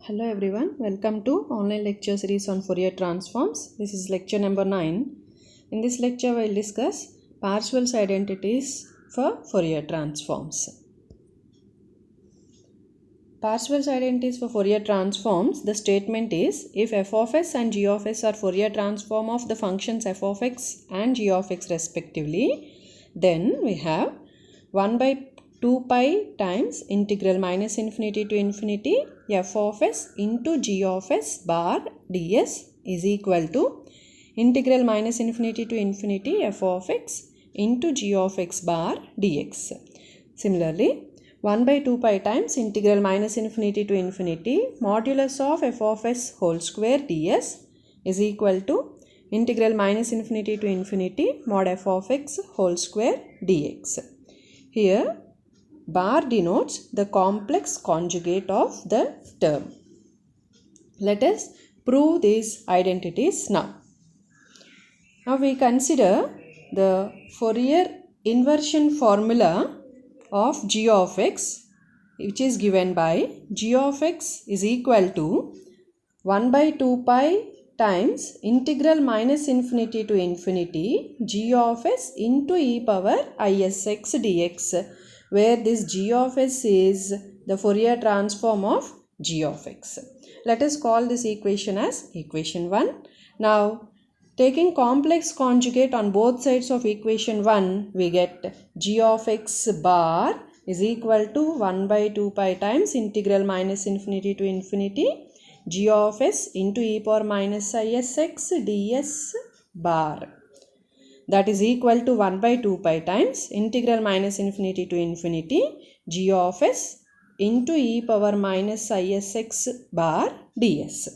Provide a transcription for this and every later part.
Hello everyone, welcome to online lecture series on Fourier transforms. This is lecture number 9. In this lecture we will discuss Parseval's identities for Fourier transforms. Parseval's identities for Fourier transforms, the statement is if f of s and g of s are Fourier transform of the functions f of x and g of x respectively, then we have 1 by 2 pi times integral minus infinity to infinity f of s into g of s bar ds is equal to integral minus infinity to infinity f of x into g of x bar dx. Similarly, 1 by 2 pi times integral minus infinity to infinity modulus of f of s whole square ds is equal to integral minus infinity to infinity mod f of x whole square dx. Here, bar denotes the complex conjugate of the term. Let us prove these identities now. Now we consider the Fourier inversion formula of g of x, which is given by g of x is equal to 1 by 2 pi times integral minus infinity to infinity g of s into e power isx dx, where this g of s is the Fourier transform of g of x. Let us call this equation as equation 1. Now, taking complex conjugate on both sides of equation 1, we get g of x bar is equal to 1 by 2 pi times integral minus infinity to infinity g of s into e power minus isx ds bar. That is equal to 1 by 2 pi times integral minus infinity to infinity g of s into e power minus isx bar ds.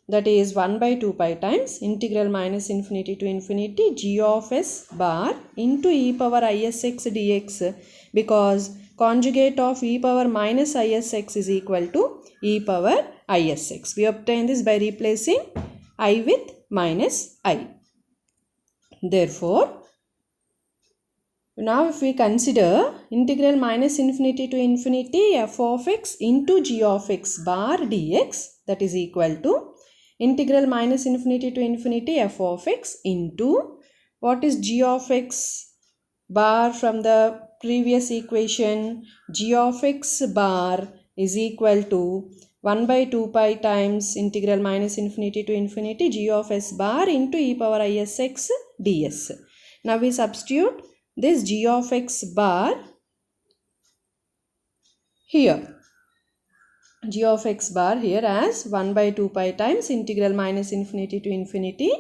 That is 1 by 2 pi times integral minus infinity to infinity g of s bar into e power isx dx, because conjugate of e power minus isx is equal to e power isx. We obtain this by replacing I with minus I. Therefore, now if we consider integral minus infinity to infinity f of x into g of x bar dx, that is equal to integral minus infinity to infinity f of x into what is g of x bar from the previous equation, g of x bar is equal to 1 by 2 pi times integral minus infinity to infinity g of s bar into e power isx ds. Now we substitute this g of x bar here. G of x bar here as 1 by 2 pi times integral minus infinity to infinity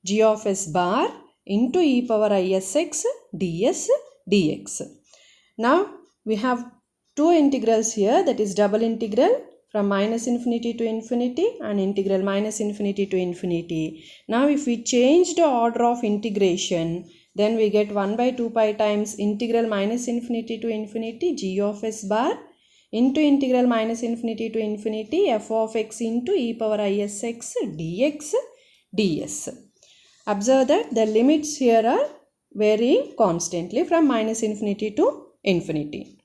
g of s bar into e power isx ds dx. Now we have two integrals here, that is double integral from minus infinity to infinity and integral minus infinity to infinity. Now if we change the order of integration, then we get 1 by 2 pi times integral minus infinity to infinity g of s bar into integral minus infinity to infinity f of x into e power isx dx ds. Observe that the limits here are varying constantly from minus infinity to infinity.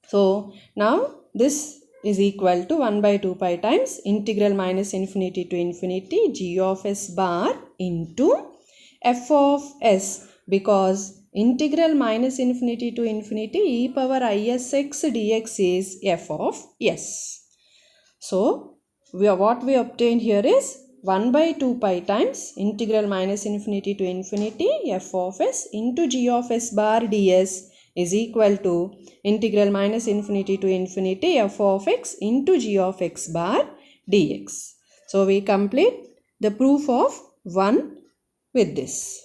So now this is equal to 1 by 2 pi times integral minus infinity to infinity g of s bar into f of s, because integral minus infinity to infinity e power isx dx is f of s. So what we obtained here is 1 by 2 pi times integral minus infinity to infinity f of s into g of s bar ds is equal to integral minus infinity to infinity f of x into g of x bar dx. So we complete the proof of 1 with this.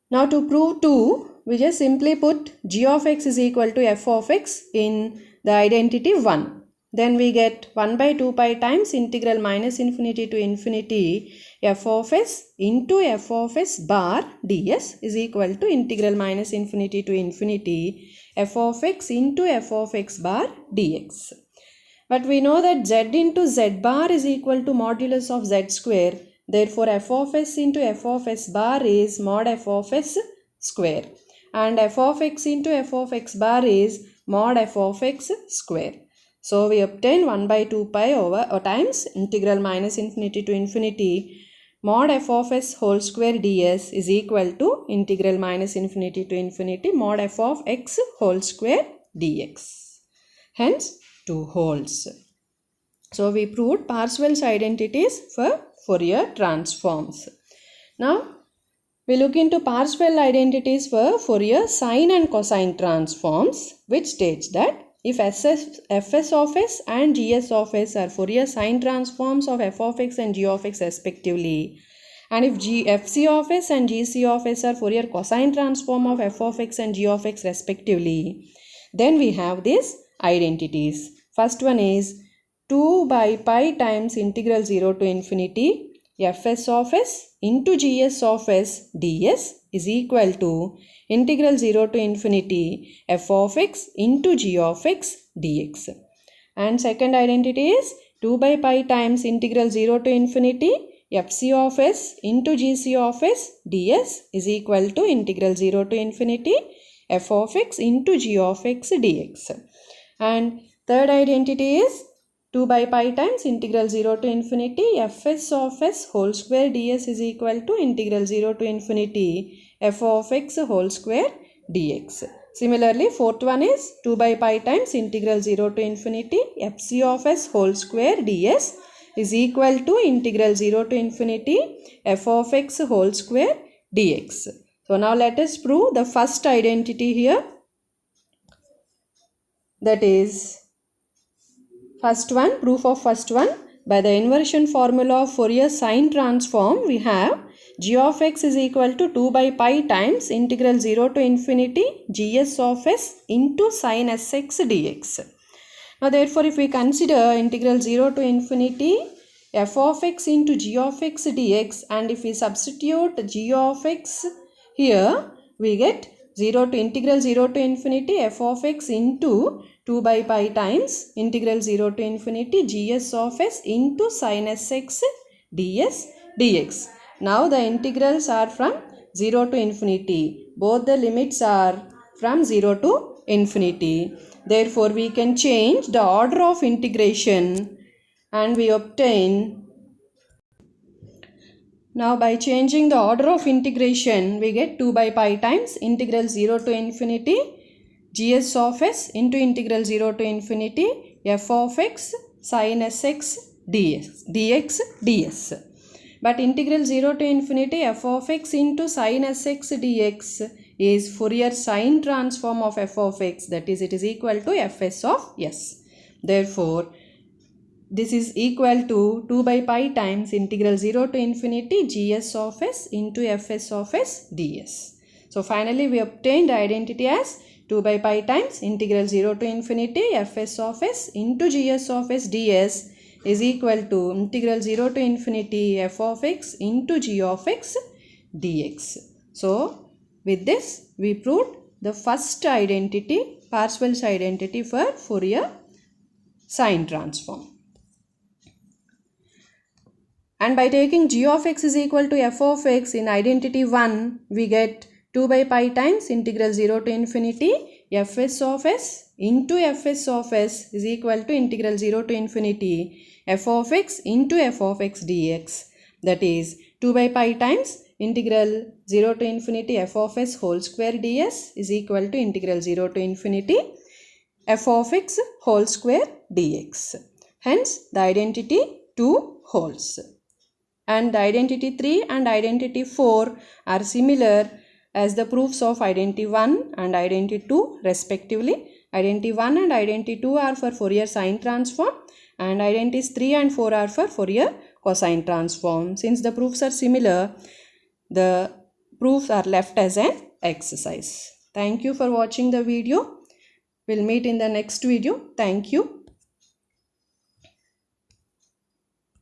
Now to prove 2, we just simply put g of x is equal to f of x in the identity 1. Then we get 1 by 2 pi times integral minus infinity to infinity f of s into f of s bar ds is equal to integral minus infinity to infinity f of x into f of x bar dx. But we know that z into z bar is equal to modulus of z square. Therefore, f of s into f of s bar is mod f of s square, and f of x into f of x bar is mod f of x square. So we obtain 1 by 2 pi over times integral minus infinity to infinity mod f of s whole square ds is equal to integral minus infinity to infinity mod f of x whole square dx. Hence 2 wholes. So we proved Parseval's identities for Fourier transforms. Now we look into Parseval identities for Fourier sine and cosine transforms, which states that if fs of s and gs of s are Fourier sine transforms of f of x and g of x respectively, and if fc of s and gc of s are Fourier cosine transform of f of x and g of x respectively, then we have these identities. First one is 2 by pi times integral 0 to infinity fs of s into gs of s ds is equal to integral 0 to infinity f of x into g of x dx. And second identity is 2 by pi times integral 0 to infinity fc of s into gc of s ds is equal to integral 0 to infinity f of x into g of x dx. And third identity is 2 by pi times integral 0 to infinity fs of s whole square ds is equal to integral 0 to infinity f of x whole square dx. Similarly, fourth one is 2 by pi times integral 0 to infinity fc of s whole square ds is equal to integral 0 to infinity f of x whole square dx. So now let us prove the first identity here, that is first one, proof of first one. By the inversion formula of Fourier sine transform, we have g of x is equal to 2 by pi times integral 0 to infinity gs of s into sin sx dx. Now therefore if we consider integral 0 to infinity f of x into g of x dx, and if we substitute g of x here, we get 0 to integral 0 to infinity f of x into 2 by pi times integral 0 to infinity gs of s into sin sx ds dx. Now the integrals are from 0 to infinity. Both the limits are from 0 to infinity. Therefore we can change the order of integration and we obtain. Now by changing the order of integration, we get 2 by pi times integral 0 to infinity gs of s into integral 0 to infinity f of x sin sx dx ds. But integral 0 to infinity f of x into sin sx dx is Fourier sine transform of f of x, that is it is equal to fs of s. Therefore this is equal to 2 by pi times integral 0 to infinity gs of s into fs of s ds. So finally we obtained the identity as 2 by pi times integral 0 to infinity fs of s into gs of s ds is equal to integral 0 to infinity f of x into g of x dx. So with this we proved the first identity, Parseval's identity for Fourier sine transform. And by taking g of x is equal to f of x in identity 1, we get 2 by pi times integral 0 to infinity fs of s into fs of s is equal to integral 0 to infinity f of x into f of x dx. That is 2 by pi times integral 0 to infinity f of s whole square ds is equal to integral 0 to infinity f of x whole square dx. Hence the identity 2 wholes. And the identity 3 and identity 4 are similar as the proofs of identity 1 and identity 2 respectively. Identity 1 and identity 2 are for Fourier sine transform and identities 3 and 4 are for Fourier cosine transform. Since the proofs are similar, the proofs are left as an exercise. Thank you for watching the video. We'll meet in the next video. Thank you.